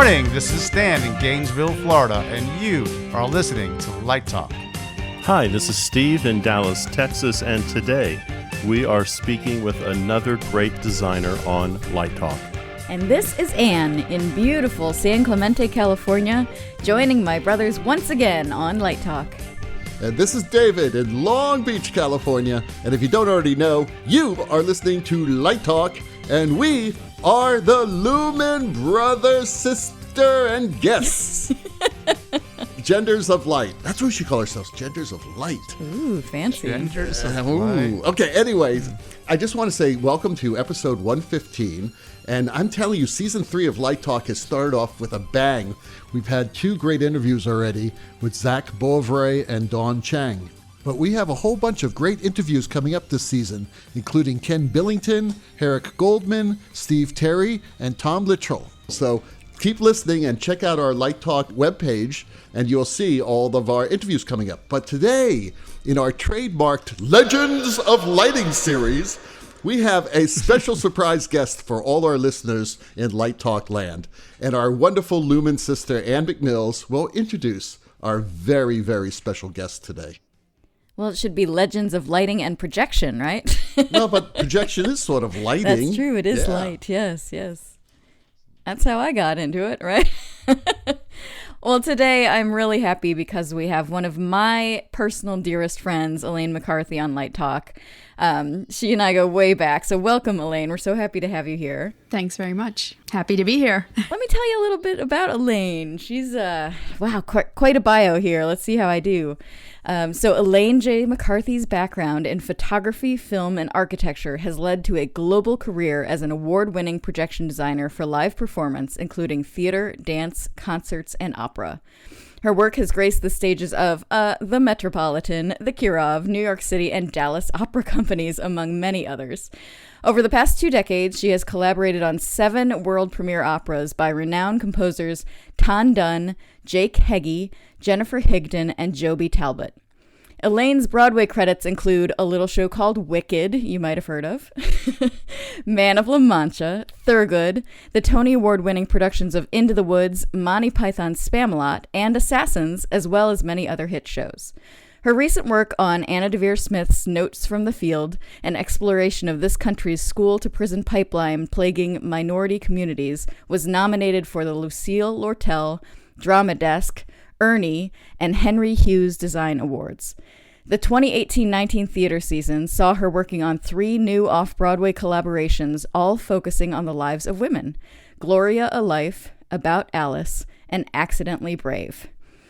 morning. This is Stan in Gainesville, Florida, and you are listening to Light Talk. Hi, this is Steve in Dallas, Texas, and today we are speaking with another great designer on Light Talk. And this is Anne in beautiful San Clemente, California, joining my brothers once again on Light Talk. And this is David in Long Beach, California. And if you don't already know, you are listening to Light Talk, and we are the Lumen Brothers, sister and guests. Genders of Light. That's what we should call ourselves, Genders of Light. Ooh, fancy. Genders of Light. Okay, anyways, I just want to say welcome to episode 115. And I'm telling you, season 3 of Light Talk has started off with a bang. We've had 2 great interviews already with Zach Bovray and Dawn Chang. But we have a whole bunch of great interviews coming up this season, including Ken Billington, Herrick Goldman, Steve Terry, and Tom Littrell. So keep listening and check out our Light Talk webpage, and you'll see all of our interviews coming up. But today, in our trademarked Legends of Lighting series, we have a special surprise guest for all our listeners in Light Talk land. And our wonderful Lumen sister, Ann McNills, will introduce our very, very special guest today. Well, it should be Legends of Lighting and Projection, right? No, but projection is sort of lighting. That's true. It is light. Yes. That's how I got into it, right? Well, today I'm really happy because we have one of my personal dearest friends, Elaine McCarthy, on Light Talk. She and I go way back. So welcome, Elaine. We're so happy to have you here. Thanks very much. Happy to be here. Let me tell you a little bit about Elaine. She's, quite a bio here. Let's see how I do. So Elaine J. McCarthy's background in photography, film, and architecture has led to a global career as an award-winning projection designer for live performance, including theater, dance, concerts, and opera. Her work has graced the stages of the Metropolitan, the Kirov, New York City, and Dallas opera companies, among many others. Over the past 2 decades, she has collaborated on 7 world premiere operas by renowned composers Ton Dunn, Jake Heggie, Jennifer Higdon, and Joby Talbot. Elaine's Broadway credits include a little show called Wicked, you might have heard of, Man of La Mancha, Thurgood, the Tony Award-winning productions of Into the Woods, Monty Python's Spamalot, and Assassins, as well as many other hit shows. Her recent work on Anna Devere Smith's Notes from the Field, an exploration of this country's school-to-prison pipeline plaguing minority communities, was nominated for the Lucille Lortel, Drama Desk, Ernie, and Henry Hughes Design Awards. The 2018-19 theater season saw her working on 3 new off-Broadway collaborations, all focusing on the lives of women: Gloria A Life, About Alice, and Accidentally Brave.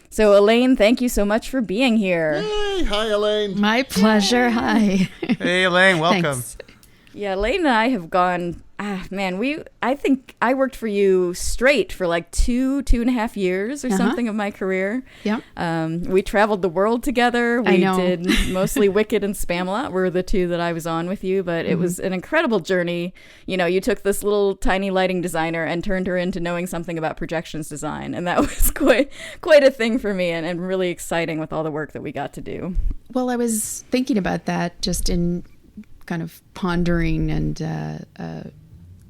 So, Elaine, thank you so much for being here. Yay! Hi, Elaine. My pleasure. Hi. Hey, Elaine, welcome. Thanks. Yeah, Elaine and I have gone, I think I worked for you straight for like 2.5 years or something of my career. Yep. We traveled the world together. I We know. did mostly Wicked and Spamalot were the 2 that I was on with you, but it was an incredible journey. You know, you took this little tiny lighting designer and turned her into knowing something about projections design, and that was quite a thing for me, and really exciting with all the work that we got to do. Well, I was thinking about that just in kind of pondering and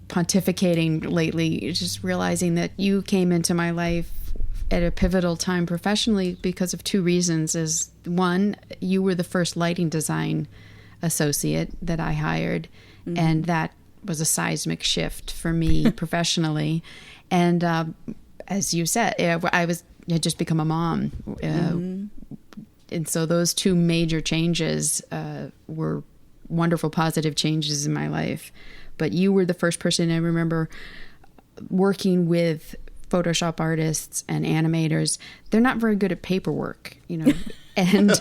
pontificating lately, just realizing that you came into my life at a pivotal time professionally because of 2 reasons. Is one, you were the first lighting design associate that I hired, and that was a seismic shift for me professionally. And as you said, I had just become a mom, and so those 2 major changes were wonderful, positive changes in my life. But you were the first person I remember working with Photoshop artists and animators. They're not very good at paperwork, you know. And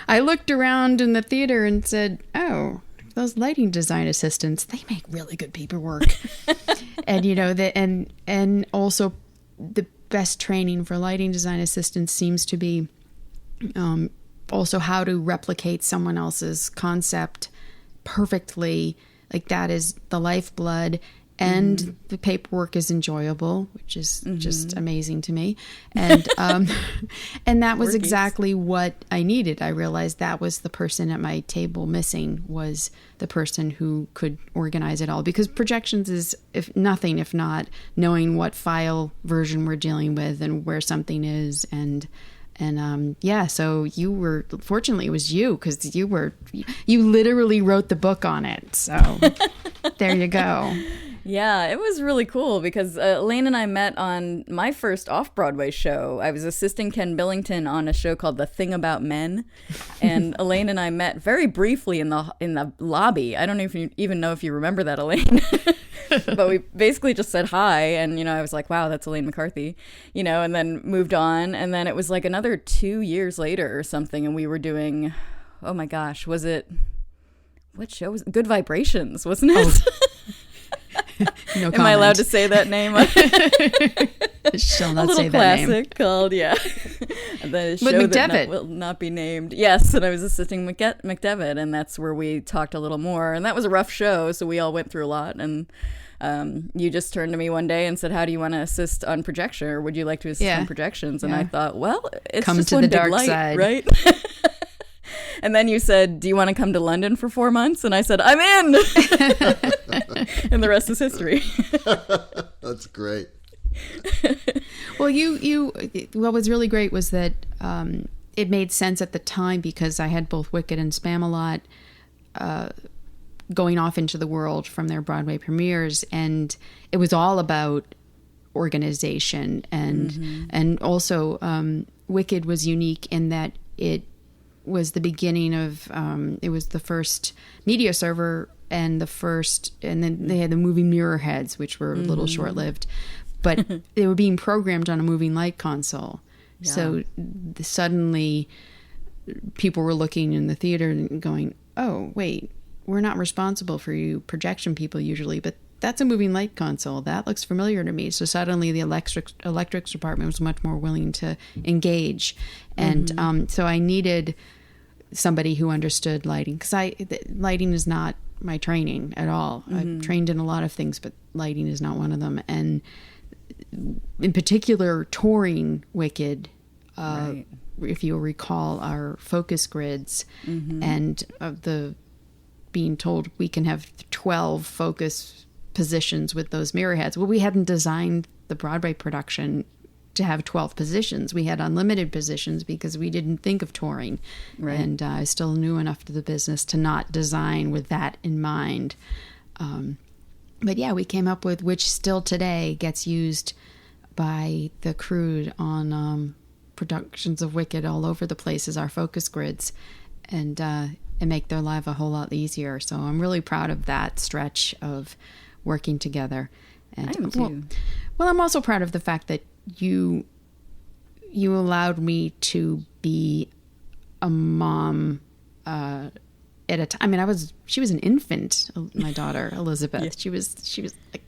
I looked around in the theater and said, oh, those lighting design assistants, they make really good paperwork. And, you know, and also the best training for lighting design assistants seems to be also how to replicate someone else's concept perfectly. Like, that is the lifeblood, and the paperwork is enjoyable, which is just amazing to me. And and that was exactly what I needed. I realized that was the person at my table missing, was the person who could organize it all. Because projections is, if not knowing what file version we're dealing with and where something is. And so you were, fortunately it was you, because you literally wrote the book on it. So there you go. Yeah, it was really cool because Elaine and I met on my first off-Broadway show. I was assisting Ken Billington on a show called The Thing About Men, and Elaine and I met very briefly in the lobby. I don't even know if you remember that, Elaine. But we basically just said hi, and I was like, wow, that's Elaine McCarthy, and then moved on. And then it was like another 2 years later or something, and we were doing, oh my gosh, what show was it? Good Vibrations, wasn't it? Oh. No Am I allowed to say that name? Shall not a little say that name. classic called, the show With that McDevitt. will not be named. Yes, and I was assisting McDevitt, and that's where we talked a little more. And that was a rough show, so we all went through a lot. And you just turned to me one day and said, "How do you want to assist on projection, or would you like to assist on projections?" And I thought, well, it's come just to one the big dark light, side, right? And then you said, "Do you want to come to London for 4 months?" And I said, "I'm in." And the rest is history. That's great. Well, what was really great was that it made sense at the time, because I had both Wicked and Spamalot going off into the world from their Broadway premieres, and it was all about organization, and also Wicked was unique in that it was the beginning of it was the first media server and then they had the moving mirror heads, which were a little short-lived, but they were being programmed on a moving light console. Yeah. So suddenly people were looking in the theater and going, oh wait, we're not responsible for you projection people usually, but that's a moving light console. That looks familiar to me. So suddenly the electrics department was much more willing to engage. And so I needed somebody who understood lighting, because lighting is not my training at all. I've trained in a lot of things, but lighting is not one of them. And in particular, touring Wicked, right. If you'll recall our focus grids and being told we can have 12 focus positions with those mirror heads. Well, we hadn't designed the Broadway production to have 12 positions. We had unlimited positions because we didn't think of touring. Right. And I still knew enough to the business to not design with that in mind. But yeah, we came up with, which still today gets used by the crew on productions of Wicked all over the place, as our focus grids, and make their life a whole lot easier. So I'm really proud of that stretch of working together. And, I am too. Well, I'm also proud of the fact that you allowed me to be a mom at a time. I mean, she was an infant, my daughter Elizabeth. Yeah. She was like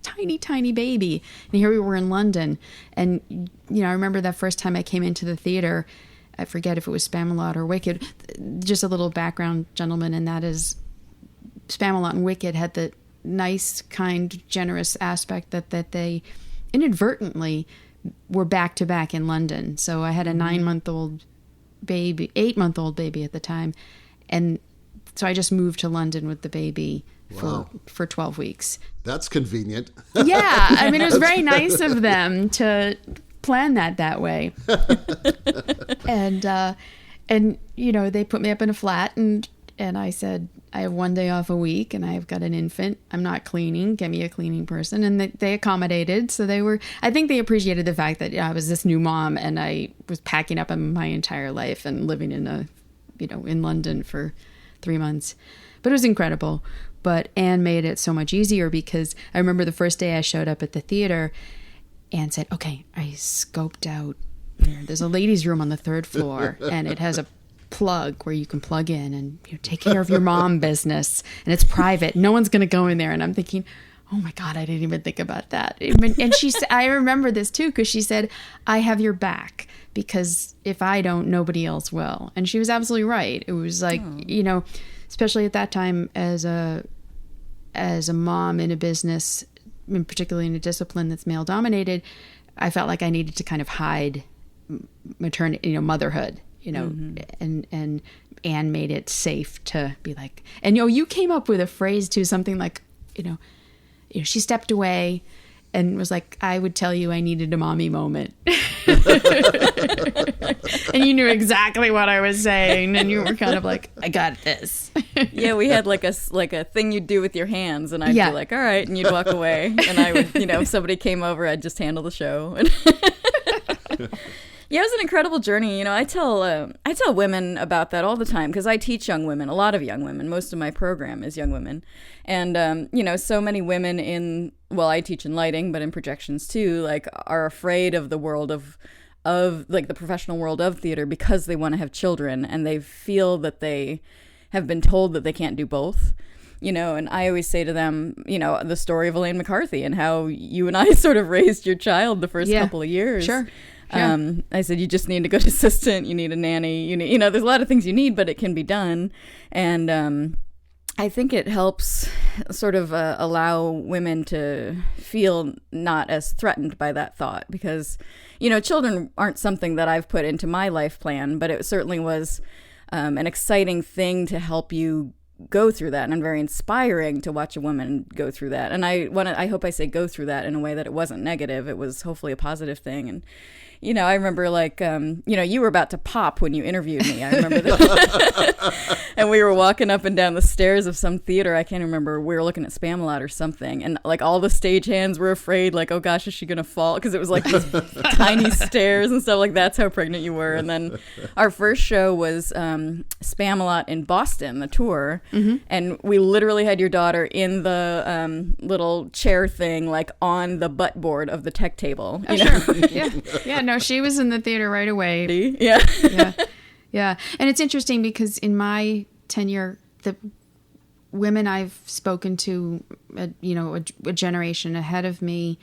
tiny baby, and here we were in London. And I remember that first time I came into the theater. I forget if it was Spamalot or Wicked. Just a little background, gentlemen, and that is Spamalot and Wicked had the nice, kind, generous aspect that they inadvertently were back to back in London. So I had a 8-month-old baby at the time, and so I just moved to London with the baby for 12 weeks. That's convenient. Yeah, I mean, it was very nice of them to plan that way. And they put me up in a flat, and I said, I have 1 day off a week, and I've got an infant. I'm not cleaning. Get me a cleaning person. And they accommodated. So I think they appreciated the fact that I was this new mom, and I was packing up my entire life and living in London for 3 months. But it was incredible. But Anne made it so much easier, because I remember the first day I showed up at the theater, Anne said, okay, I scoped out, there's a ladies' room on the 3rd floor, and it has a plug where you can plug in and take care of your mom business, and it's private. No one's going to go in there. And I'm thinking, oh my God, I didn't even think about that. And I remember this too, because she said, I have your back, because if I don't, nobody else will. And she was absolutely right. It was like, especially at that time as as a mom in a business, and particularly in a discipline that's male dominated, I felt like I needed to kind of hide maternity, motherhood, and Anne made it safe to be like, and you came up with a phrase too, something like, she stepped away and was like, I would tell you I needed a mommy moment. And you knew exactly what I was saying, and you were kind of like, I got this. Yeah, we had like a thing you'd do with your hands, and I'd be like, all right, and you'd walk away, and I would, if somebody came over, I'd just handle the show. Yeah, it was an incredible journey. I tell women about that all the time because I teach young women, a lot of young women. Most of my program is young women. And, so many women I teach in lighting, but in projections too, like are afraid of the world of like the professional world of theater because they want to have children and they feel that they have been told that they can't do both. And I always say to them, the story of Elaine McCarthy and how you and I sort of raised your child the first couple of years. Sure. I said, you just need a good assistant. You need a nanny. There's a lot of things you need, but it can be done. And I think it helps sort of allow women to feel not as threatened by that thought because, children aren't something that I've put into my life plan, but it certainly was an exciting thing to help you go through that, and very inspiring to watch a woman go through that. And I hope I say go through that in a way that it wasn't negative. It was hopefully a positive thing. And I remember like, you were about to pop when you interviewed me. I remember that. And we were walking up and down the stairs of some theater. I can't remember. We were looking at Spamalot or something. And like all the stage-hands were afraid, like, oh gosh, is she going to fall? Because it was like these tiny stairs and stuff. Like that's how pregnant you were. And then our first show was Spamalot in Boston, the tour. Mm-hmm. And we literally had your daughter in the little chair thing, like on the butt board of the tech table. Sure. Yeah. No, she was in the theater right away. Yeah. And it's interesting because in my tenure, the women I've spoken to, a generation ahead of me,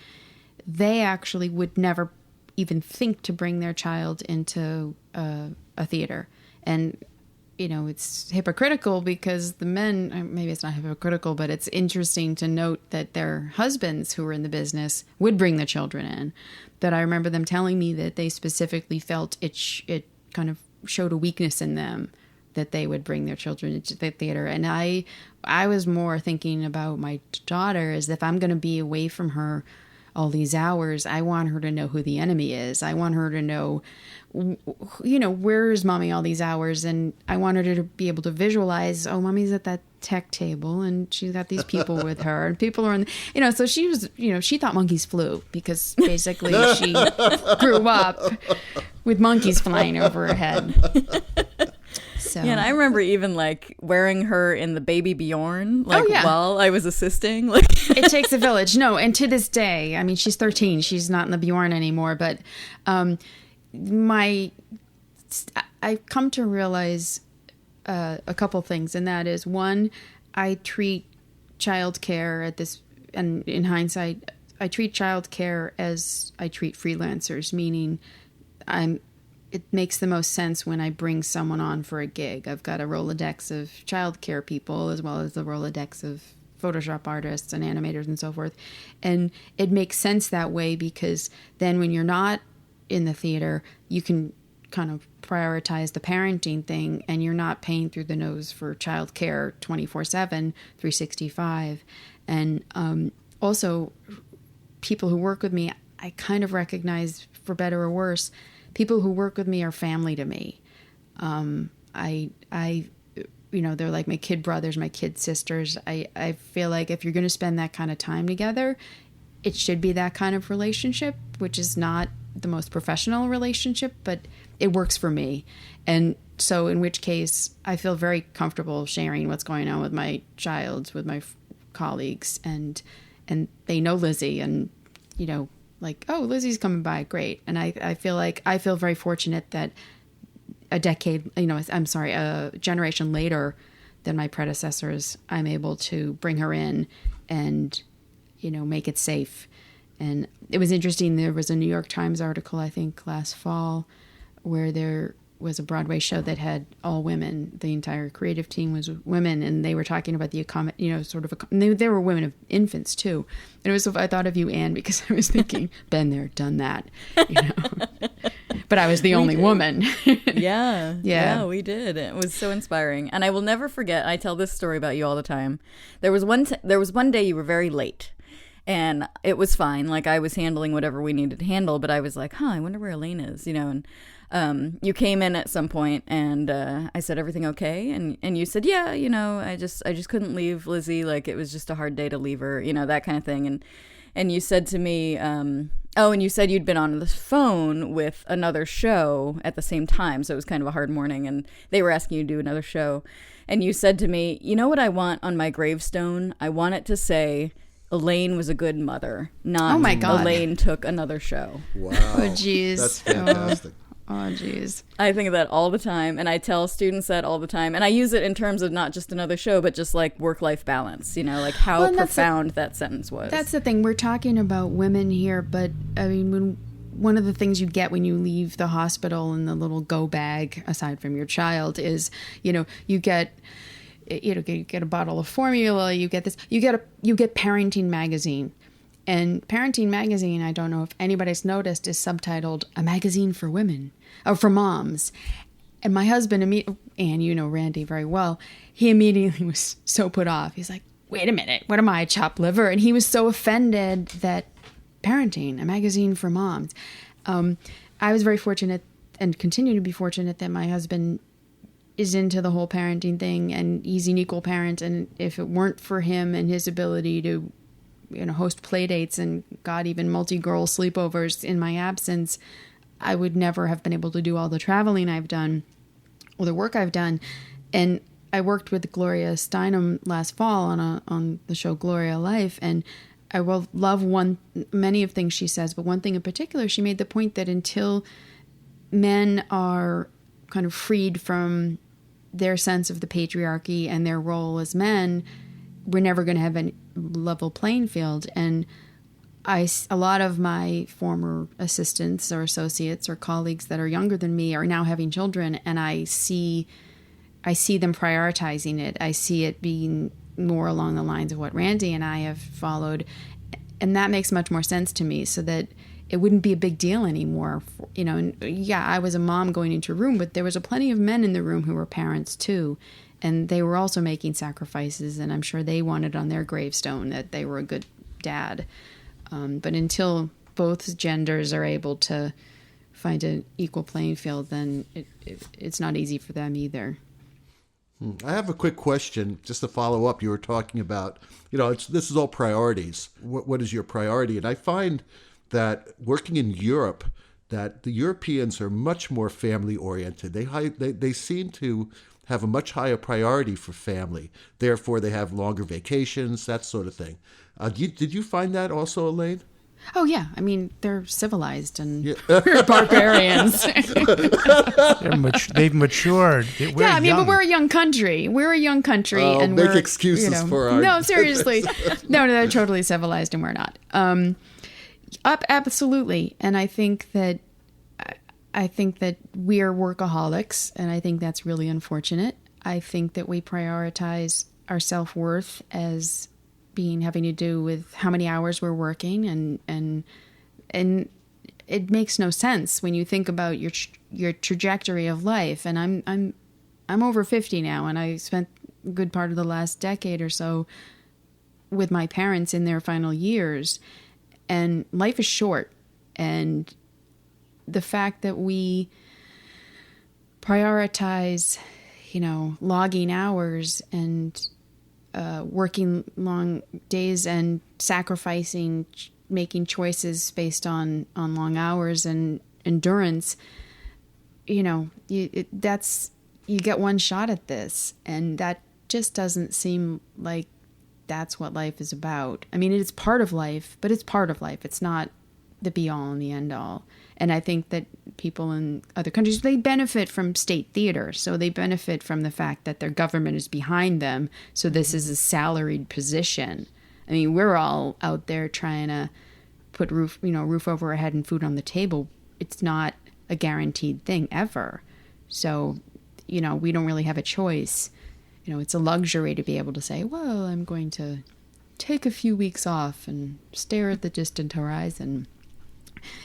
they actually would never even think to bring their child into a theater. And, it's hypocritical because the men, maybe it's not hypocritical, but it's interesting to note that their husbands who were in the business would bring the children in. That I remember them telling me that they specifically felt it kind of showed a weakness in them that they would bring their children into the theater. And I was more thinking about my daughter as if I'm going to be away from her all these hours. I want her to know who the enemy is. I want her to know, where is mommy all these hours? And I want her to be able to visualize, oh, mommy's at that tech table and she's got these people with her and people are in, so she was, she thought monkeys flew because basically she grew up with monkeys flying over her head. So. Yeah, and I remember even like wearing her in the Baby Bjorn, while I was assisting. Like it takes a village. No, and to this day, I mean, she's 13. She's not in the Bjorn anymore. But I've come to realize a couple things, and that is one, I treat childcare at this, and in hindsight, I treat childcare as I treat freelancers, meaning it makes the most sense when I bring someone on for a gig. I've got a Rolodex of childcare people as well as the Rolodex of Photoshop artists and animators and so forth. And it makes sense that way because then when you're not in the theater, you can kind of prioritize the parenting thing and you're not paying through the nose for childcare 24/7, 365. And also, people who work with me, I kind of recognize, for better or worse, people who work with me are family to me. They're like my kid brothers, my kid sisters. I feel like if you're going to spend that kind of time together, it should be that kind of relationship, which is not the most professional relationship, but it works for me. And so in which case I feel very comfortable sharing what's going on with my child, with my colleagues, and they know Lizzie and, like, oh, Lizzie's coming by, great. And I feel very fortunate that a generation later than my predecessors, I'm able to bring her in and, make it safe. And it was interesting, there was a New York Times article, I think last fall, where was a Broadway show that had all women. The entire creative team was women, and they were talking about the there were women of infants too. And it was, I thought of you, Anne, because I was thinking, been there, done that, But I was the only woman. Yeah, we did. It was so inspiring, and I will never forget. I tell this story about you all the time. There was one day you were very late. And it was fine. Like, I was handling whatever we needed to handle, but I was like, I wonder where Elaine is, and you came in at some point, and I said, everything okay? And you said, yeah, I just couldn't leave Lizzie. Like, it was just a hard day to leave her, that kind of thing. And you said to me, and you said you'd been on the phone with another show at the same time, so it was kind of a hard morning, and they were asking you to do another show. And you said to me, you know what I want on my gravestone? I want it to say, Elaine was a good mother, not oh my God. Elaine took another show. Wow. Oh, geez. That's fantastic. Oh, geez. I think of that all the time, and I tell students that all the time. And I use it in terms of not just another show, but just like work-life balance, like how profound that sentence was. That's the thing. We're talking about women here, but I mean, one of the things you get when you leave the hospital in the little go bag, aside from your child, is, you get a bottle of formula, you get Parenting Magazine. And Parenting Magazine, I don't know if anybody's noticed, is subtitled A Magazine for Women, or for Moms. And my husband, and you know Randy very well, he immediately was so put off. He's like, wait a minute, what am I, chopped liver? And he was so offended that Parenting, a magazine for moms. I was very fortunate, and continue to be fortunate, that my husband is into the whole parenting thing, and he's an equal parent. And if it weren't for him and his ability to, host play dates and God, even multi-girl sleepovers in my absence, I would never have been able to do all the traveling I've done or the work I've done. And I worked with Gloria Steinem last fall on the show Gloria Life, and I will love many of things she says, but one thing in particular, she made the point that until men are kind of freed from their sense of the patriarchy and their role as men, we're never going to have a level playing field. And a lot of my former assistants or associates or colleagues that are younger than me are now having children, and I see them prioritizing it. I see it being more along the lines of what Randy and I have followed, and that makes much more sense to me, so that it wouldn't be a big deal anymore. And yeah, I was a mom going into a room, but there was plenty of men in the room who were parents too, and they were also making sacrifices, and I'm sure they wanted on their gravestone that they were a good dad. But until both genders are able to find an equal playing field, then it's not easy for them either. I have a quick question just to follow up. You were talking about, this is all priorities. What is your priority? And I find that working in Europe, that the Europeans are much more family oriented. They seem to have a much higher priority for family. Therefore, they have longer vacations, that sort of thing. Did you find that also, Elaine? Oh, yeah. I mean, they're civilized and we're barbarians. They've matured. But we're a young country. And make excuses for our... No, seriously. No, they're totally civilized and we're not. Absolutely. And I think that we're workaholics, and I think that's really unfortunate. I think that we prioritize our self-worth as having to do with how many hours we're working, and it makes no sense when you think about your trajectory of life. And I'm over 50 now, and I spent a good part of the last decade or so with my parents in their final years, and life is short. And the fact that we prioritize, logging hours and working long days and sacrificing, making choices based on long hours and endurance, you get one shot at this, and that just doesn't seem like that's what life is about. I mean, it's part of life, but it's part of life. It's not the be all and the end all. And I think that people in other countries, they benefit from state theater. So they benefit from the fact that their government is behind them. So this is a salaried position. I mean, we're all out there trying to put roof over our head and food on the table. It's not a guaranteed thing ever. So, we don't really have a choice. It's a luxury to be able to say, well, I'm going to take a few weeks off and stare at the distant horizon.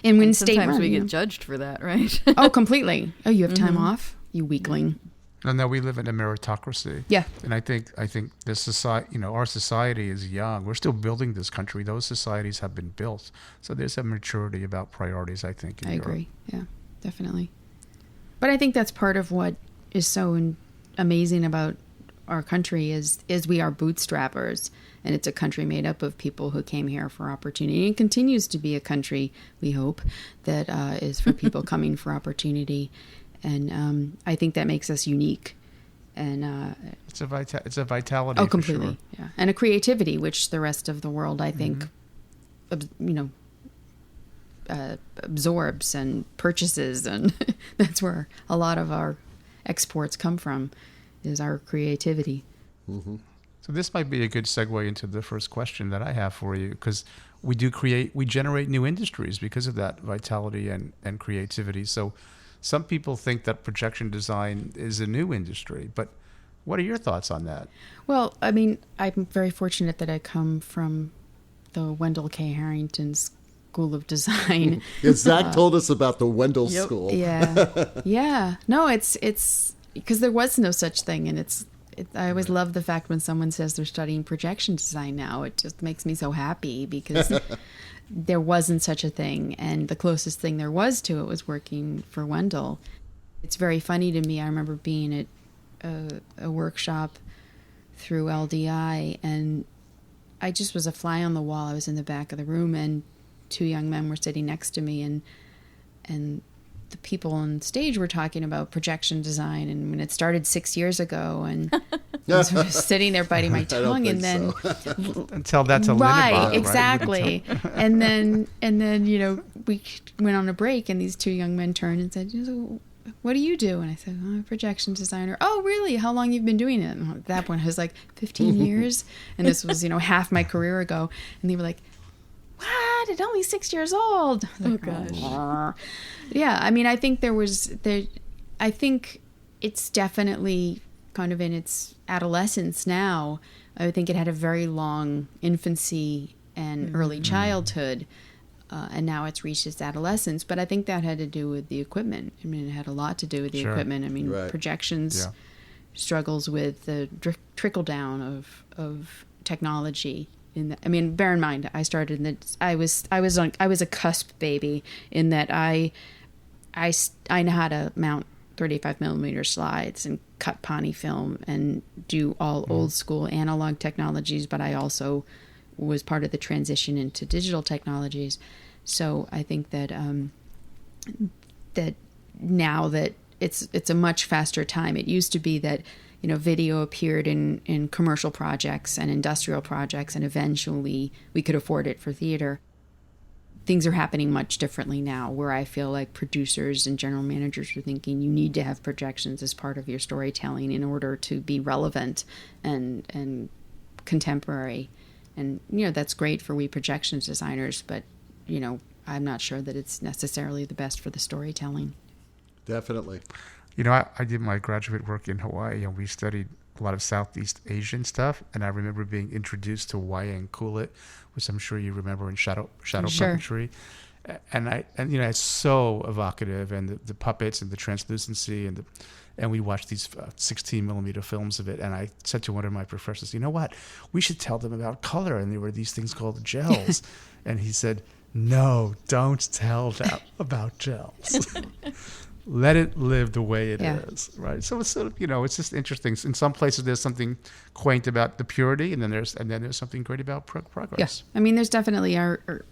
And when sometimes we get judged for that, right? Oh, completely. Oh, you have time off? You weakling. No, we live in a meritocracy. Yeah. And I think this society, our society is young. We're still building this country. Those societies have been built. So there's a maturity about priorities, I think, in I Europe. agree. Yeah, definitely. But I think that's part of what is so amazing about our country is we are bootstrappers, and it's a country made up of people who came here for opportunity, and continues to be a country, we hope, that is for people coming for opportunity. And I think that makes us unique. And it's a vitality. Oh, for completely. Sure. Yeah, and a creativity which the rest of the world, I think, absorbs and purchases, and that's where a lot of our exports come from, is our creativity. Mm-hmm. So this might be a good segue into the first question that I have for you, because we generate new industries because of that vitality and creativity. So some people think that projection design is a new industry, but what are your thoughts on that? Well, I mean, I'm very fortunate that I come from the Wendall Harrington School of Design. Yeah, Zach told us about the Wendell School. Yeah. Yeah. No, it's because there was no such thing. And I always love the fact when someone says they're studying projection design now. It just makes me so happy, because there wasn't such a thing. And the closest thing there was to it was working for Wendell. It's very funny to me. I remember being at a workshop through LDI, and I just was a fly on the wall. I was in the back of the room, and two young men were sitting next to me, and the people on stage were talking about projection design, and when it started 6 years ago, and I was sitting there biting my tongue, and then until that's a right, exactly, and then we went on a break, and these two young men turned and said, "What do you do?" And I said, "I'm a projection designer." "Oh, really? How long you've been doing it?" And at that point, I was like, 15 years, and this was half my career ago, and they were like, "What? It's only 6 years old." Oh gosh. Yeah, I mean, I think I think it's definitely kind of in its adolescence now. I think it had a very long infancy and early childhood, and now it's reached its adolescence. But I think that had to do with the equipment. I mean, it had a lot to do with the equipment. I mean, Right. projections struggles with the trickle down of technology. I mean, bear in mind, I started in I was a cusp baby in that I know how to mount 35 millimeter slides and cut Pawnee film and do all old school analog technologies, but I also was part of the transition into digital technologies. So I think that that now that it's a much faster time. It used to be that video appeared in commercial projects and industrial projects, and eventually we could afford it for theater. Things are happening much differently now, where I feel like producers and general managers are thinking you need to have projections as part of your storytelling in order to be relevant and contemporary. And, that's great for we projections designers, but, I'm not sure that it's necessarily the best for the storytelling. Definitely. I did my graduate work in Hawaii, and we studied a lot of Southeast Asian stuff. And I remember being introduced to Wayang Kulit, which I'm sure you remember in shadow puppetry. And it's so evocative, and the puppets and the translucency, and we watched these 16 millimeter films of it. And I said to one of my professors, "You know what? We should tell them about color." And there were these things called gels, and he said, "No, don't tell them about gels." Let it live the way it is, right? So it's sort of, it's just interesting. In some places, there's something quaint about the purity, and then there's something great about progress. Yes, I mean, there's definitely our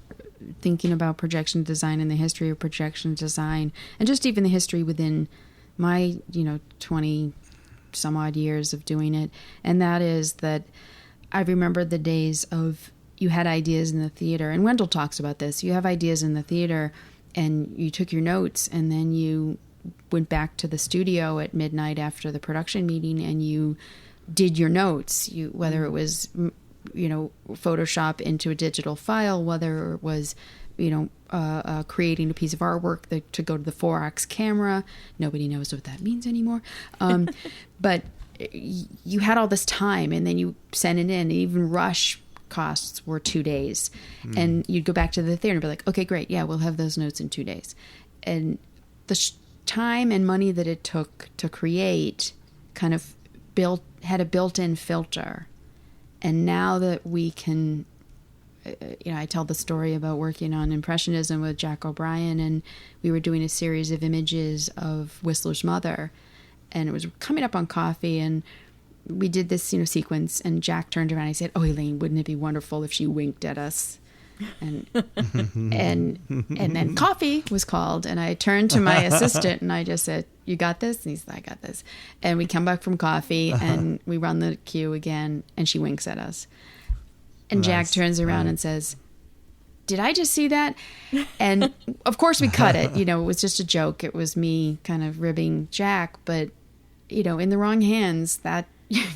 thinking about projection design and the history of projection design, and just even the history within my 20 some odd years of doing it, and that is that I remember the days of you had ideas in the theater, and Wendell talks about this. You have ideas in the theater, and you took your notes, and then you went back to the studio at midnight after the production meeting, and you did your notes. Whether it was Photoshop into a digital file, whether it was, creating a piece of artwork to go to the 4X camera. Nobody knows what that means anymore. But you had all this time, and then you sent it in. And even rush costs were 2 days. And you'd go back to the theater and be like, okay, great. Yeah, we'll have those notes in 2 days. And the time and money that it took to create kind of had a built-in filter. And now that we can, I tell the story about working on Impressionism with Jack O'Brien, and we were doing a series of images of Whistler's mother, and it was coming up on coffee, and we did this, sequence, and Jack turned around and he said, "Oh, Elaine, wouldn't it be wonderful if she winked at us?" And then coffee was called, and I turned to my assistant and I just said, "You got this?" And he said, "I got this." And we come back from coffee and we run the cue again, and she winks at us. And Jack turns around and says, "Did I just see that?" And of course we cut it. It was just a joke. It was me kind of ribbing Jack, but in the wrong hands, that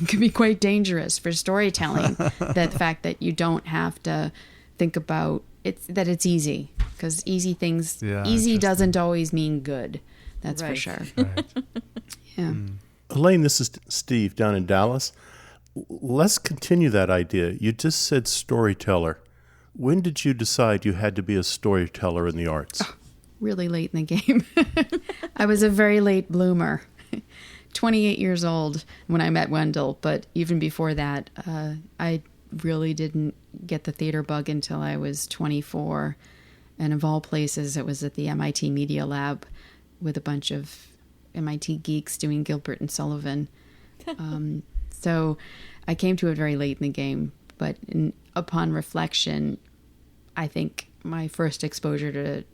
could be quite dangerous for storytelling. The fact that you don't have to think about that it's easy, because easy doesn't always mean good. That's for sure. Right. Yeah. Elaine, this is Steve down in Dallas. Let's continue that idea. You just said storyteller. When did you decide you had to be a storyteller in the arts? Really late in the game. I was a very late bloomer. 28 years old when I met Wendall, but even before that, I really didn't get the theater bug until I was 24. And of all places, it was at the MIT Media Lab with a bunch of MIT geeks doing Gilbert and Sullivan. So I came to it very late in the game, but upon reflection, I think my first exposure to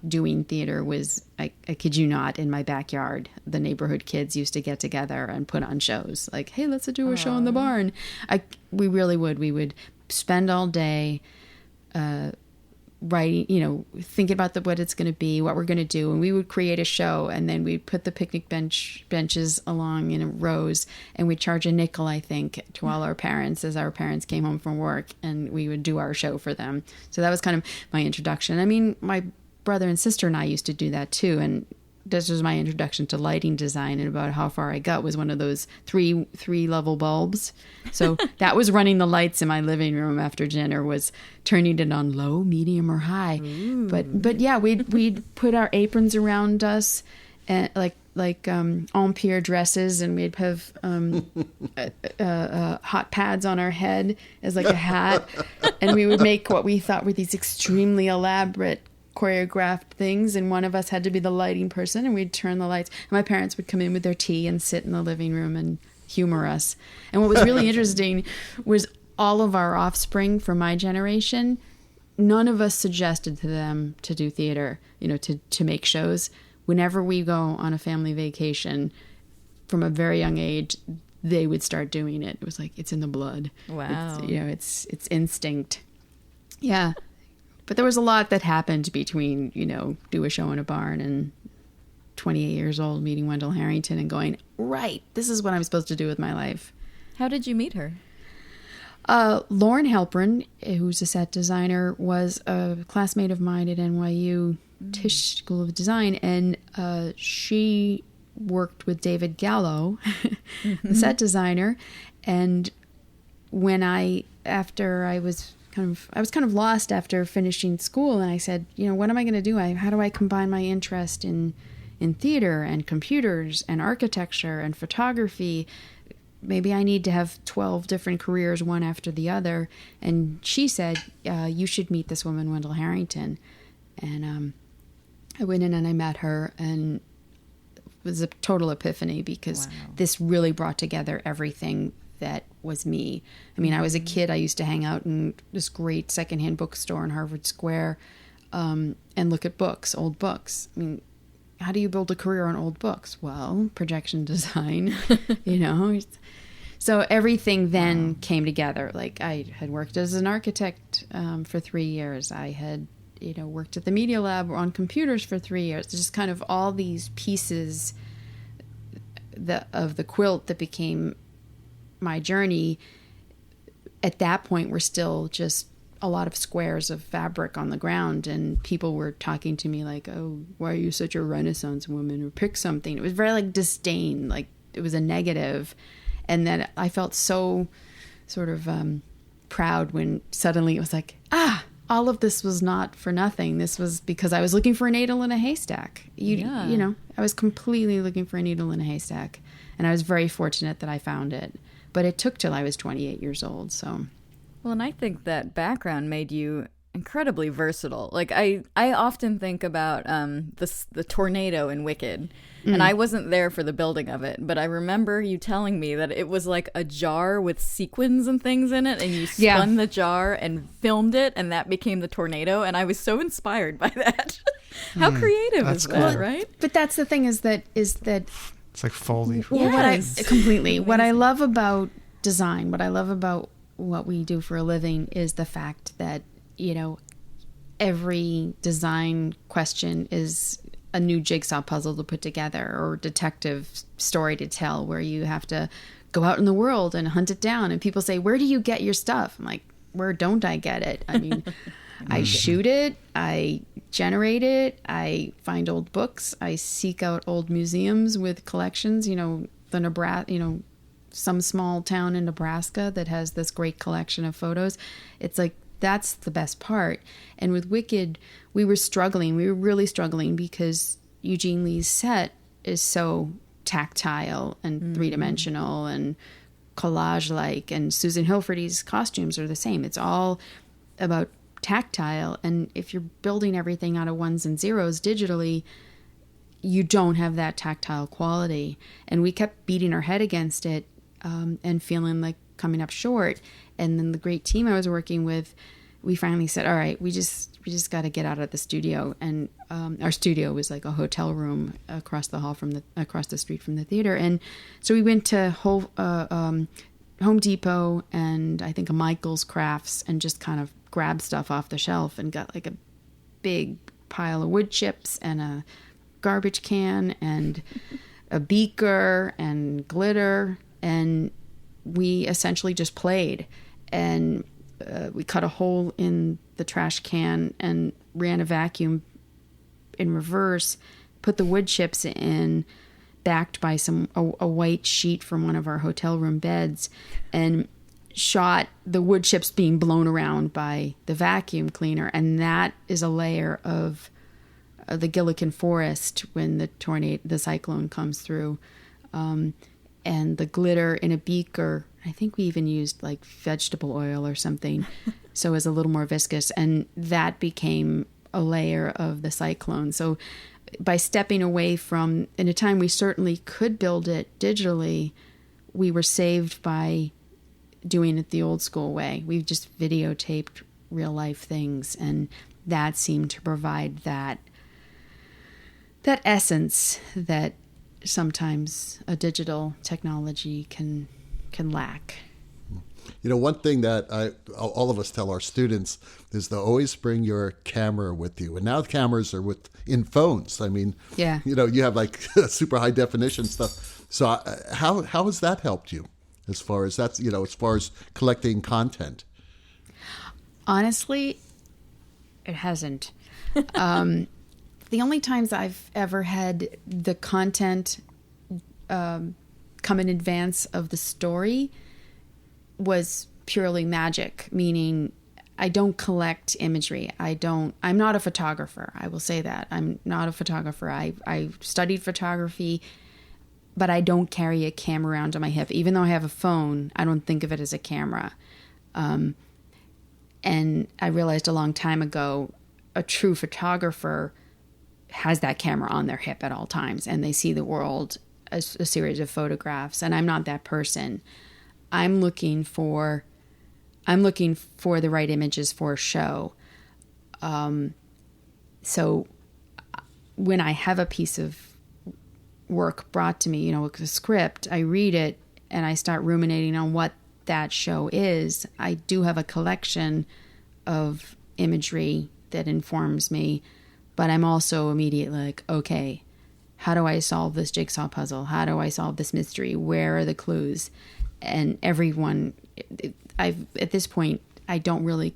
doing theater was, I kid you not, in my backyard. The neighborhood kids used to get together and put on shows. Like, hey, let's do a show in the barn. We really would. We would spend all day writing, thinking about what it's going to be, what we're going to do. And we would create a show, and then we'd put the picnic benches along in rows, and we'd charge a nickel, I think, to all our parents as our parents came home from work, and we would do our show for them. So that was kind of my introduction. I mean, my brother and sister and I used to do that too, and this was my introduction to lighting design, and about how far I got was one of those three level bulbs. So that was running the lights in my living room after dinner, was turning it on low, medium, or high. Ooh. But yeah, we'd put our aprons around us, and like Empire dresses, and we'd have hot pads on our head as like a hat, and we would make what we thought were these extremely elaborate choreographed things, and one of us had to be the lighting person, and we'd turn the lights, and my parents would come in with their tea and sit in the living room and humor us. And what was really interesting was all of our offspring from my generation, none of us suggested to them to do theater, to make shows. Whenever we go on a family vacation, from a very young age, they would start doing it. It was like, it's in the blood. Wow. It's instinct. Yeah. But there was a lot that happened between, do a show in a barn and 28 years old, meeting Wendall Harrington and going, right, this is what I'm supposed to do with my life. How did you meet her? Lauren Halpern, who's a set designer, was a classmate of mine at NYU Tisch School of Design, and she worked with David Gallo, the set designer. And when I was kind of lost after finishing school, and I said, what am I going to do? How do I combine my interest in theater and computers and architecture and photography? Maybe I need to have 12 different careers, one after the other. And she said, you should meet this woman, Wendall Harrington. And I went in and I met her, and it was a total epiphany, because this really brought together everything that was me. I mean, I was a kid. I used to hang out in this great secondhand bookstore in Harvard Square and look at books, old books. I mean, how do you build a career on old books? Well, projection design, So everything then came together. Like, I had worked as an architect for 3 years. I had, worked at the Media Lab on computers for 3 years. Just kind of all these pieces of the quilt that became my journey at that point were still just a lot of squares of fabric on the ground, and people were talking to me like, oh, why are you such a Renaissance woman, or pick something. It was very like disdain, like it was a negative. And then I felt so sort of proud when suddenly it was like, all of this was not for nothing. This was because I was looking for a needle in a haystack. You know, I was completely looking for a needle in a haystack, and I was very fortunate that I found it. But it took till I was 28 years old, so... Well, and I think that background made you incredibly versatile. Like, I often think about the tornado in Wicked, and I wasn't there for the building of it, but I remember you telling me that it was like a jar with sequins and things in it, and you spun the jar and filmed it, and that became the tornado, and I was so inspired by that. How creative is that, right? But that's the thing, is that it's like Foley. Completely. What I love about design, what I love about what we do for a living, is the fact that, you know, every design question is a new jigsaw puzzle to put together, or detective story to tell, where you have to go out in the world and hunt it down. And people say, where do you get your stuff? I'm like, where don't I get it? I mean, I shoot it, I generate it, I find old books, I seek out old museums with collections, you know, some small town in Nebraska that has this great collection of photos. It's like, that's the best part. And with Wicked, we were really struggling, because Eugene Lee's set is so tactile and three-dimensional and collage-like, and Susan Hilferty's costumes are the same. It's all about tactile, and if you're building everything out of ones and zeros digitally, you don't have that tactile quality. And we kept beating our head against it, and feeling like coming up short. And then the great team I was working with, we finally said, all right, we just got to get out of the studio. And our studio was like a hotel room across the street from the theater. And so we went to Home Depot and I think a Michael's Crafts, and just kind of grabbed stuff off the shelf and got like a big pile of wood chips and a garbage can and a beaker and glitter. And we essentially just played, and we cut a hole in the trash can and ran a vacuum in reverse, put the wood chips in, backed by a white sheet from one of our hotel room beds, and shot the wood chips being blown around by the vacuum cleaner. And that is a layer of the Gilligan Forest when the cyclone comes through. And the glitter in a beaker, I think we even used like vegetable oil or something, so it was a little more viscous, and that became a layer of the cyclone. So by stepping away from, in a time we certainly could build it digitally, we were saved by doing it the old school way. We've just videotaped real life things, and that seemed to provide that essence that sometimes a digital technology can lack. You know, one thing that all of us tell our students is to always bring your camera with you. And now the cameras are in phones. I mean, you know, you have like super high definition stuff. So how has that helped you as far as collecting content? Honestly, it hasn't. The only times I've ever had the content come in advance of the story was purely magic, meaning I don't collect imagery. I'm not a photographer. I will say that. I'm not a photographer. I studied photography, but I don't carry a camera around on my hip. Even though I have a phone, I don't think of it as a camera. And I realized a long time ago, a true photographer has that camera on their hip at all times, and they see the world as a series of photographs. And I'm not that person. I'm looking for the right images for a show. So when I have a piece of work brought to me, you know, a script, I read it and I start ruminating on what that show is. I do have a collection of imagery that informs me, but I'm also immediately like, okay, how do I solve this jigsaw puzzle? How do I solve this mystery? Where are the clues? And everyone, at this point, I don't really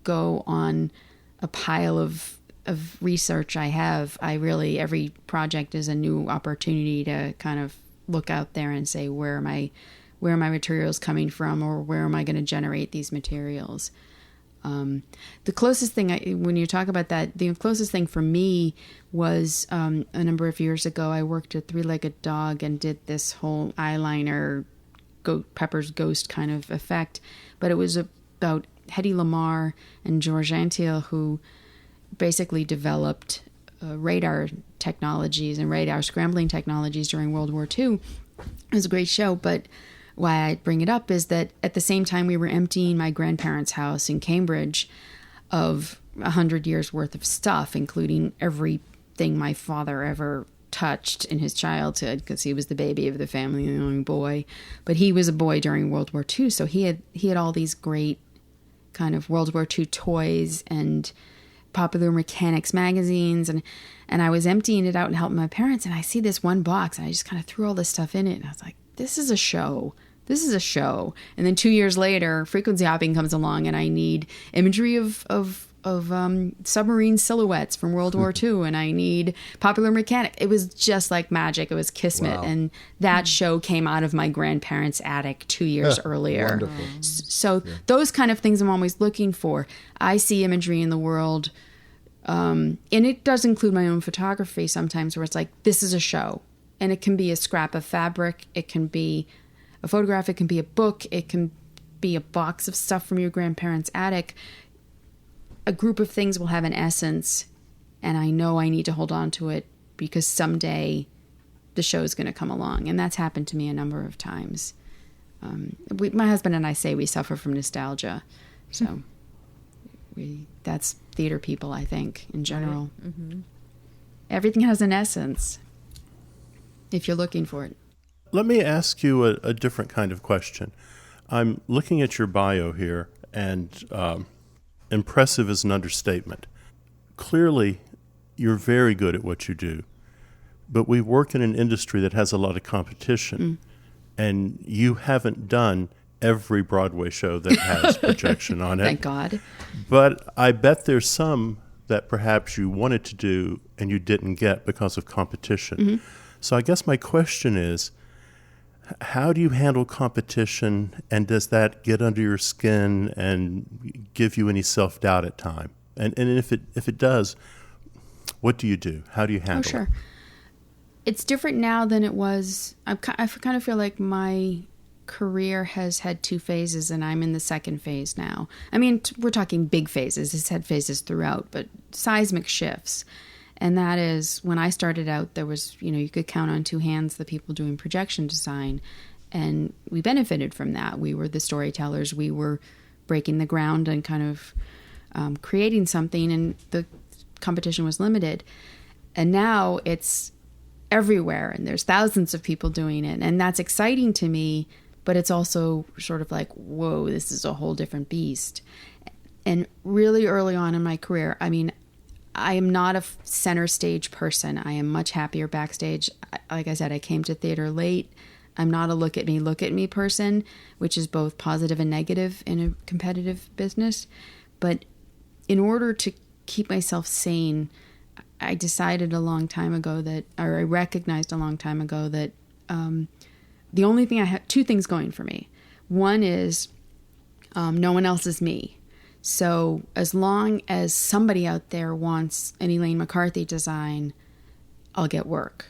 go on a pile of research I have. Every project is a new opportunity to kind of look out there and say, where are my materials coming from, or where am I going to generate these materials? The closest thing, when you talk about that, the closest thing for me was a number of years ago, I worked a three-legged dog and did this whole eyeliner, Pepper's Ghost kind of effect. But it was about Hedy Lamarr and Georges Antheil, who basically developed radar technologies and radar scrambling technologies during World War II. It was a great show, but why I bring it up is that at the same time we were emptying my grandparents' house in Cambridge of 100 years worth of stuff, including everything my father ever touched in his childhood, because he was the baby of the family, the only boy. But he was a boy during World War II, so he had all these great kind of World War II toys and Popular Mechanics magazines, and I was emptying it out and helping my parents, and I see this one box, and I just kind of threw all this stuff in it, and I was like, this is a show. This is a show. And then 2 years later, frequency hopping comes along, and I need imagery of submarine silhouettes from World War II, and I need Popular Mechanic. It was just like magic. It was kismet. Wow. And that show came out of my grandparents' attic 2 years earlier. Wonderful. So those kind of things I'm always looking for. I see imagery in the world, and it does include my own photography sometimes, where it's like, this is a show. And it can be a scrap of fabric. It can be a photograph. It can be a book. It can be a box of stuff from your grandparents' attic. A group of things will have an essence, and I know I need to hold on to it because someday the show is going to come along. And that's happened to me a number of times. My husband and I say we suffer from nostalgia. So that's theater people, I think, in general. Right. Mm-hmm. Everything has an essence if you're looking for it. Let me ask you a different kind of question. I'm looking at your bio here, and impressive is an understatement. Clearly, you're very good at what you do, but we work in an industry that has a lot of competition, and you haven't done every Broadway show that has projection on it. Thank God. But I bet there's some that perhaps you wanted to do and you didn't get because of competition. Mm-hmm. So I guess my question is, how do you handle competition, and does that get under your skin and give you any self-doubt at time? And if it does, what do you do? How do you handle it? Sure. It's different now than it was. I kind of feel like my career has had two phases, and I'm in the second phase now. I mean, we're talking big phases. It's had phases throughout, but seismic shifts. And that is, when I started out, there was, you could count on two hands the people doing projection design. And we benefited from that. We were the storytellers. We were breaking the ground and kind of creating something, and the competition was limited. And now it's everywhere, and there's thousands of people doing it. And that's exciting to me, but it's also sort of like, whoa, this is a whole different beast. And really early on in my career, I mean, I am not a center stage person. I am much happier backstage. Like I said, I came to theater late. I'm not a look at me person, which is both positive and negative in a competitive business. But in order to keep myself sane, I decided a long time ago I recognized a long time ago that the only thing I have, two things going for me. One is no one else is me. So as long as somebody out there wants an Elaine McCarthy design, I'll get work.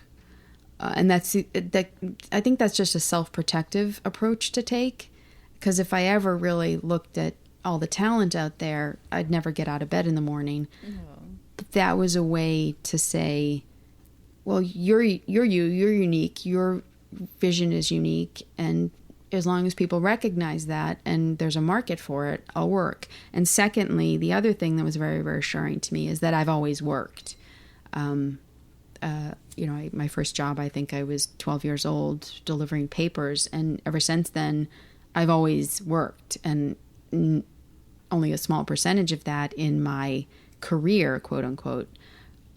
And I think that's just a self-protective approach to take. Because if I ever really looked at all the talent out there, I'd never get out of bed in the morning. But that was a way to say, well, you're unique, your vision is unique, and as long as people recognize that and there's a market for it, I'll work. And secondly, the other thing that was very reassuring to me is that I've always worked. My first job, I think I was 12 years old delivering papers. And ever since then, I've always worked. And only a small percentage of that in my career, quote unquote.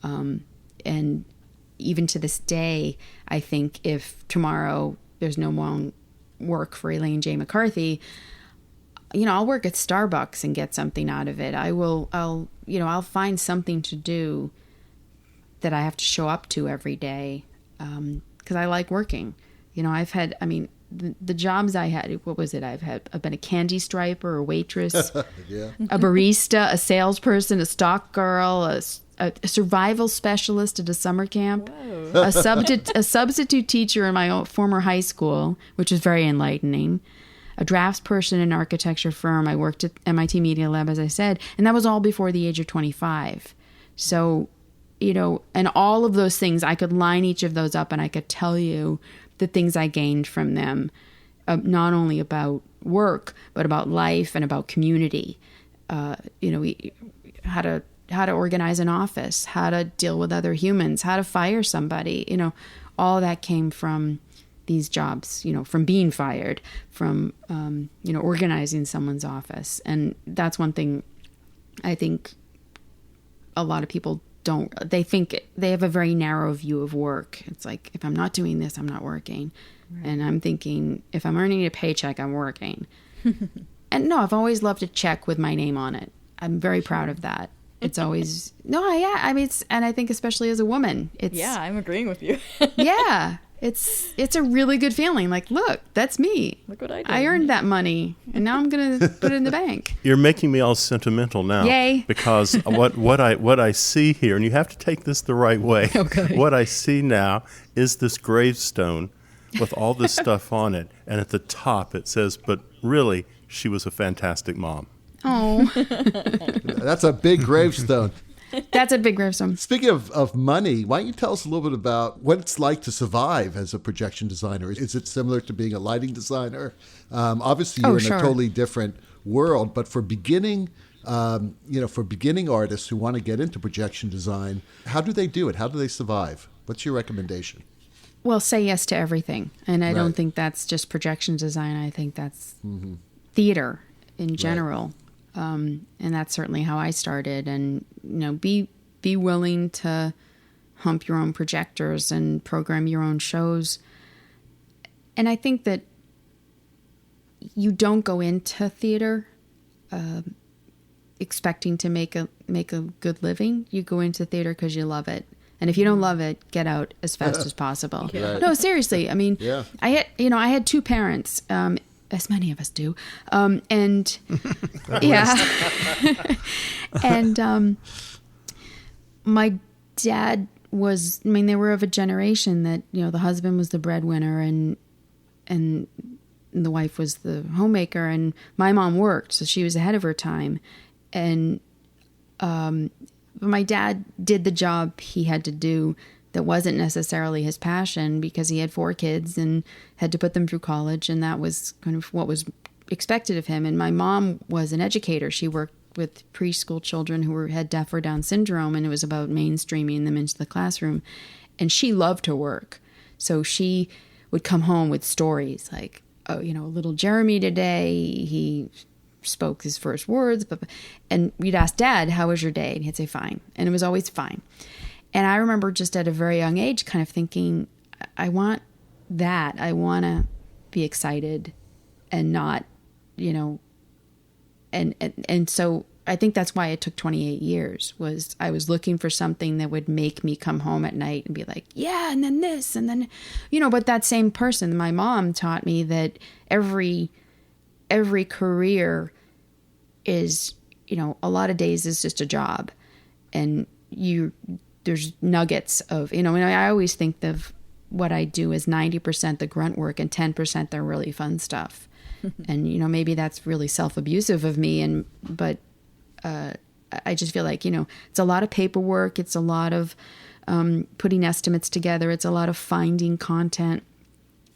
And even to this day, I think if tomorrow there's no more work for Elaine J. McCarthy, I'll work at Starbucks and get something out of it. I'll find something to do that I have to show up to every day, because I like working. The jobs I had, what was it? I've been a candy striper, a waitress, Yeah. a barista, a salesperson, a stock girl, a survival specialist at a summer camp, a substitute teacher in my former high school, which was very enlightening, a draftsperson in an architecture firm. I worked at MIT Media Lab, as I said, and that was all before the age of 25. So, and all of those things, I could line each of those up and I could tell you the things I gained from them, not only about work, but about life and about community. How to organize an office, how to deal with other humans, how to fire somebody, all that came from these jobs, from being fired, from, organizing someone's office. And that's one thing I think a lot of people they think they have a very narrow view of work. It's like, if I'm not doing this, I'm not working. Right. And I'm thinking, if I'm earning a paycheck, I'm working. And no, I've always loved a check with my name on it. I'm very proud of that. It's always, and I think especially as a woman, I'm agreeing with you. Yeah. It's a really good feeling. Like, look, that's me. Look what I did. I earned that money, and now I'm going to put it in the bank. You're making me all sentimental now. Yay. Because what I see here, and you have to take this the right way. Okay. What I see now is this gravestone with all this stuff on it, and at the top it says, "But really, she was a fantastic mom." Oh. That's a big gravestone. That's a big gravestone. Speaking of money, why don't you tell us a little bit about what it's like to survive as a projection designer? Is it similar to being a lighting designer? Obviously, you're in a totally different world, but for beginning artists who want to get into projection design, how do they do it? How do they survive? What's your recommendation? Well, say yes to everything. And I don't think that's just projection design. I think that's theater in general. Right. And that's certainly how I started. And, be willing to hump your own projectors and program your own shows. And I think that you don't go into theater expecting to make a good living. You go into theater because you love it. And if you don't love it, get out as fast as possible. Right. No, seriously. I mean, I had two parents, as many of us do. And my dad was, they were of a generation that, the husband was the breadwinner and the wife was the homemaker, and my mom worked, so she was ahead of her time. And, my dad did the job he had to do that wasn't necessarily his passion, because he had 4 kids and had to put them through college, and that was kind of what was expected of him. And my mom was an educator. She worked with preschool children who had deaf or Down syndrome, and it was about mainstreaming them into the classroom. And she loved her work. So she would come home with stories like, little Jeremy today, he spoke his first words, and we'd ask Dad, how was your day? And he'd say, fine. And it was always fine. And I remember just at a very young age kind of thinking, I want that. I want to be excited and not, and so I think that's why it took 28 years, was I was looking for something that would make me come home at night and be like, yeah, and then this, and then, but that same person, my mom, taught me that every career is, a lot of days is just a job, and there's nuggets of, and I always think of what I do as 90% the grunt work and 10% the really fun stuff. And, maybe that's really self-abusive of me. But I just feel like, it's a lot of paperwork. It's a lot of putting estimates together. It's a lot of finding content.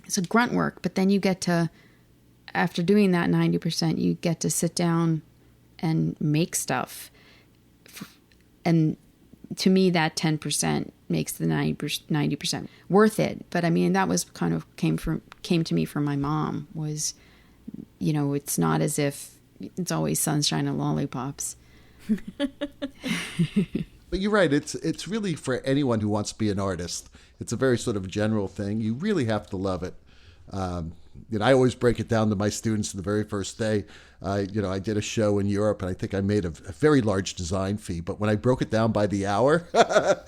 It's a grunt work. But then you get to, after doing that 90%, you get to sit down and make stuff. And to me, that 10% makes the 90% worth it. But that was kind of came to me from my mom, was, it's not as if it's always sunshine and lollipops. But you're right. It's really for anyone who wants to be an artist. It's a very sort of general thing. You really have to love it. I always break it down to my students the very first day. I did a show in Europe, and I think I made a very large design fee. But when I broke it down by the hour,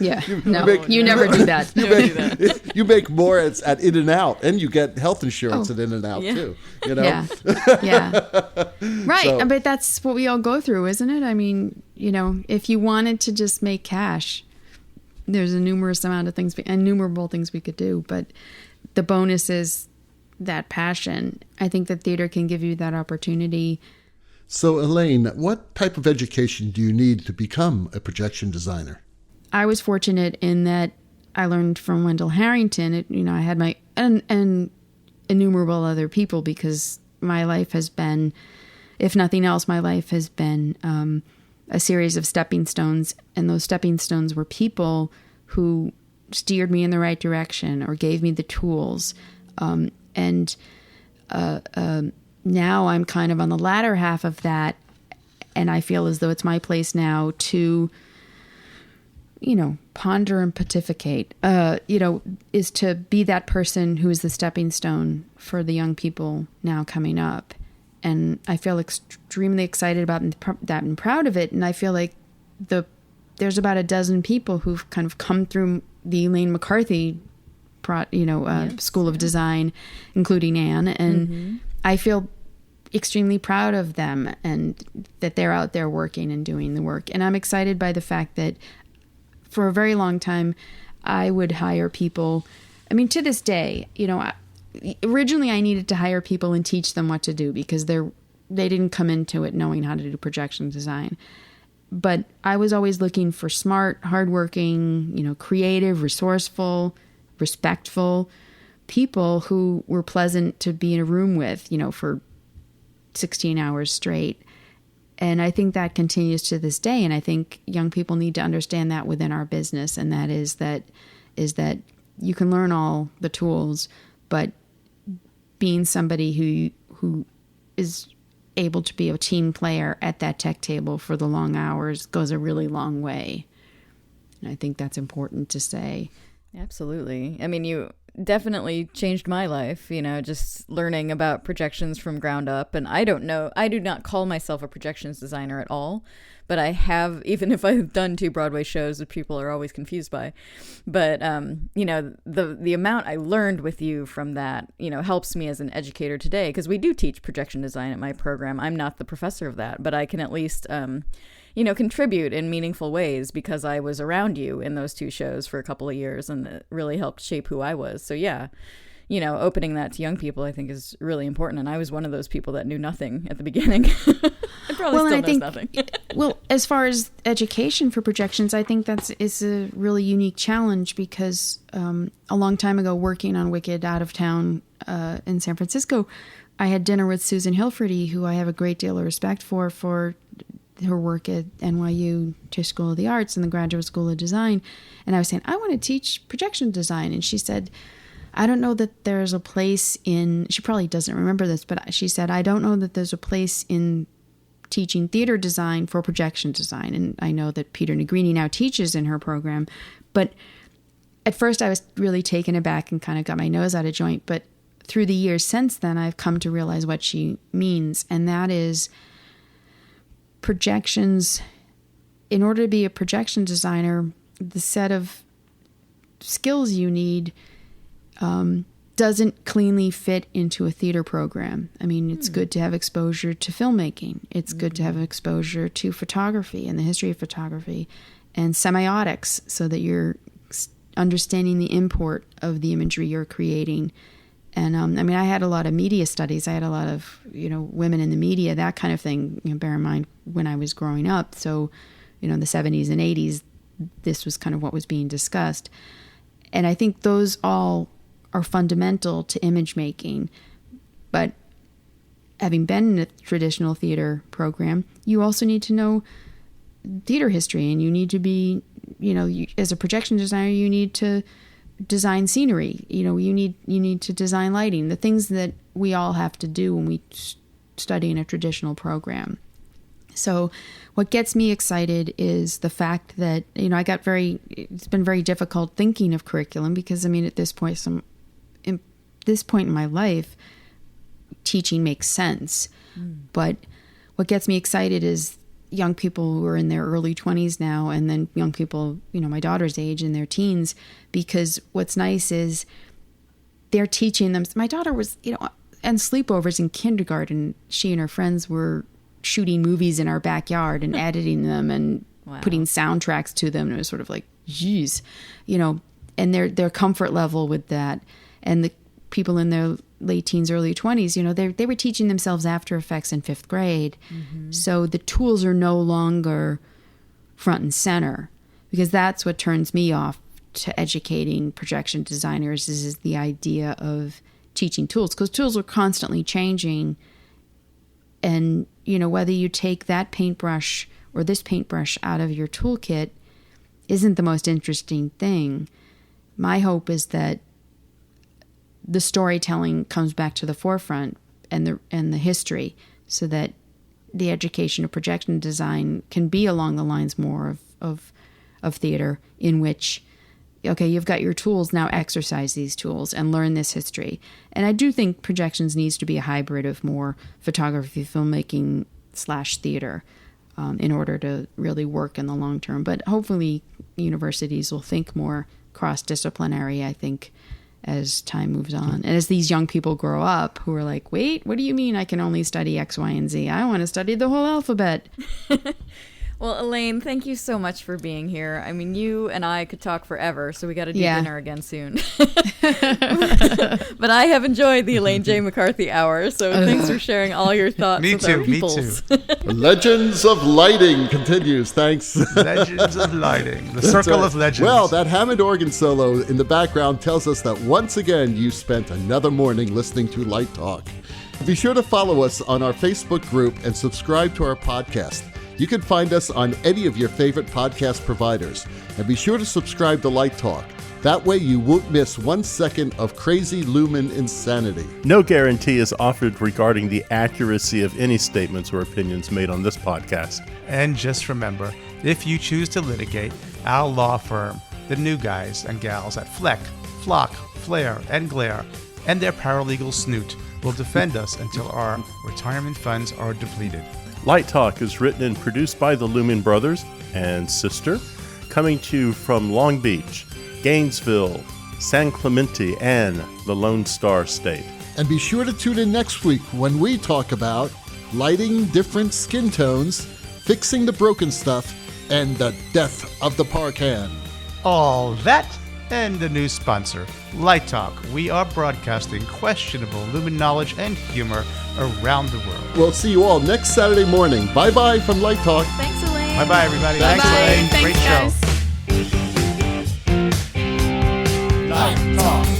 you never do that. You make more at In-N-Out, and you get health insurance at In-N-Out too. Right. So, but that's what we all go through, isn't it? I mean, if you wanted to just make cash, there's innumerable things we could do. But the bonus is that passion. I think that theater can give you that opportunity. So, Elaine, what type of education do you need to become a projection designer? I was fortunate in that I learned from Wendall Harrington. I had my and innumerable other people, because my life has been, if nothing else, my life has been a series of stepping stones, and those stepping stones were people who steered me in the right direction or gave me the tools. And now I'm kind of on the latter half of that, and I feel as though it's my place now to, ponder and pontificate, is to be that person who is the stepping stone for the young people now coming up. And I feel extremely excited about that and proud of it. And I feel like there's about a dozen people who've kind of come through the Elaine McCarthy School of Design, including Anne. And I feel extremely proud of them, and that they're out there working and doing the work. And I'm excited by the fact that for a very long time, I would hire people. I mean, to this day, originally I needed to hire people and teach them what to do, because they didn't come into it knowing how to do projection design. But I was always looking for smart, hardworking, creative, resourceful, respectful people who were pleasant to be in a room with, for 16 hours straight. And I think that continues to this day. And I think young people need to understand that within our business. And that is that you can learn all the tools, but being somebody who is able to be a team player at that tech table for the long hours goes a really long way. And I think that's important to say. Absolutely. I mean, you definitely changed my life, just learning about projections from ground up. And I do not call myself a projections designer at all, but I have, even if I've done 2 Broadway shows that people are always confused by. But, the amount I learned with you from that, helps me as an educator today, because we do teach projection design at my program. I'm not the professor of that, but I can at least, contribute in meaningful ways, because I was around you in those 2 shows for a couple of years, and it really helped shape who I was. So yeah, opening that to young people, I think, is really important. And I was one of those people that knew nothing at the beginning. I probably still knows nothing. Well, as far as education for projections, I think is a really unique challenge, because a long time ago, working on Wicked out of town in San Francisco, I had dinner with Susan Hilferty, who I have a great deal of respect for her work at NYU Tisch School of the Arts and the Graduate School of Design. And I was saying, I want to teach projection design. And she said, I don't know that there's a place she probably doesn't remember this, but she said, I don't know that there's a place in teaching theater design for projection design. And I know that Peter Negrini now teaches in her program. But at first I was really taken aback and kind of got my nose out of joint. But through the years since then, I've come to realize what she means. And that is, projections, in order to be a projection designer, the set of skills you need doesn't cleanly fit into a theater program. I mean, it's good to have exposure to filmmaking. It's good to have exposure to photography and the history of photography and semiotics, so that you're understanding the import of the imagery you're creating. And I had a lot of media studies. I had a lot of, women in the media, that kind of thing, bear in mind when I was growing up. So, the 70s and 80s, this was kind of what was being discussed. And I think those all are fundamental to image making. But having been in a traditional theater program, you also need to know theater history, and you need to be, as a projection designer, you need to design scenery. You need to design lighting, the things that we all have to do when we study in a traditional program. So what gets me excited is the fact that, it's been very difficult thinking of curriculum, because at this point in my life, teaching makes sense. But what gets me excited is young people who are in their early 20s now, and then young people, my daughter's age in their teens, because what's nice is they're teaching them. My daughter was, and sleepovers in kindergarten, she and her friends were shooting movies in our backyard and editing them and putting soundtracks to them. And it was sort of like, geez, and their comfort level with that. And the people in their late teens, early 20s, they were teaching themselves After Effects in 5th grade. So the tools are no longer front and center, because that's what turns me off to educating projection designers is the idea of teaching tools, because tools are constantly changing. And, whether you take that paintbrush or this paintbrush out of your toolkit isn't the most interesting thing. My hope is that the storytelling comes back to the forefront and the history, so that the education of projection design can be along the lines more of theater, in which, okay, you've got your tools, now exercise these tools and learn this history. And I do think projections needs to be a hybrid of more photography, filmmaking / theater in order to really work in the long term. But hopefully universities will think more cross-disciplinary, I think, as time moves on. And as these young people grow up who are like, wait, what do you mean I can only study X, Y, and Z? I want to study the whole alphabet. Well, Elaine, thank you so much for being here. I mean, you and I could talk forever, so we got to do dinner again soon. But I have enjoyed the Elaine J. McCarthy Hour, so thanks for sharing all your thoughts with our peoples. Me too. Legends of Lighting continues. Thanks. Legends of Lighting. The Circle of Legends. Well, that Hammond organ solo in the background tells us that once again you spent another morning listening to Light Talk. Be sure to follow us on our Facebook group and subscribe to our podcast. You can find us on any of your favorite podcast providers. And be sure to subscribe to Light Talk. That way you won't miss 1 second of crazy Lumen insanity. No guarantee is offered regarding the accuracy of any statements or opinions made on this podcast. And just remember, if you choose to litigate, our law firm, the new guys and gals at Fleck, Flock, Flare, and Glare, and their paralegal Snoot will defend us until our retirement funds are depleted. Light Talk is written and produced by the Lumen Brothers and Sistah, coming to you from Long Beach, Gainesville, San Clemente, and the Lone Star State. And be sure to tune in next week when we talk about lighting different skin tones, fixing the broken stuff, and the death of the parcan. All that and a new sponsor, Light Talk. We are broadcasting questionable Lumen knowledge and humor around the world. We'll see you all next Saturday morning. Bye-bye from Light Talk. Thanks, Elaine. Bye-bye, everybody. Bye-bye. Thanks, Elaine. Thanks, Great guys. show. Light Talk.